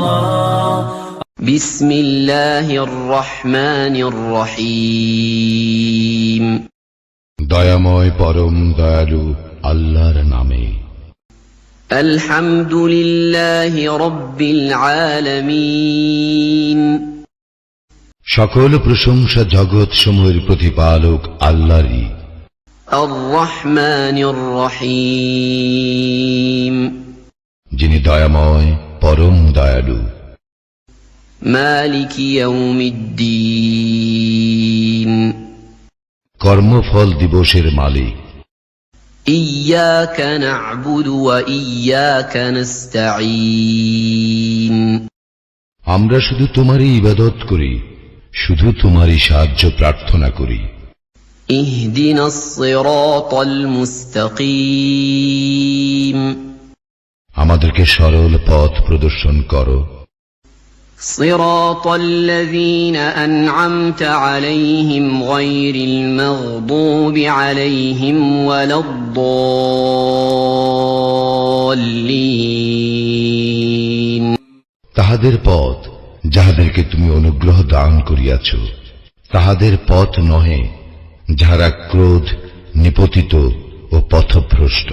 الله بسم الله الرحمن الرحيم দয়াময় পরম দয়ালু আল্লাহর নামে। الحمد لله رب العالمين সকল প্রশংসা জগৎ সমূহের প্রতিপালক আল্লাহরই। الرحمن الرحيم যিনি দয়াময় পরম দয়ালু। مالك يوم الدين কর্মফল দিবসের মালিক। إياك نعبد وإياك نستعين আমরা শুধু তোমারই ইবাদত করি, শুধু তোমারই সাহায্য প্রার্থনা করি। اهدنا الصراط المستقيم আমাদেরকে সরল পথ প্রদর্শন করো। صراط الذين أنعمت عليهم غير المغضوب عليهم ولا الضالين তাহাদের পথ যাহাদেরকে তুমি অনুগ্রহ দান করিয়াছ, তাহাদের পথ নহে যাহারা ক্রোধ, নিপতিত ও পথভ্রষ্ট।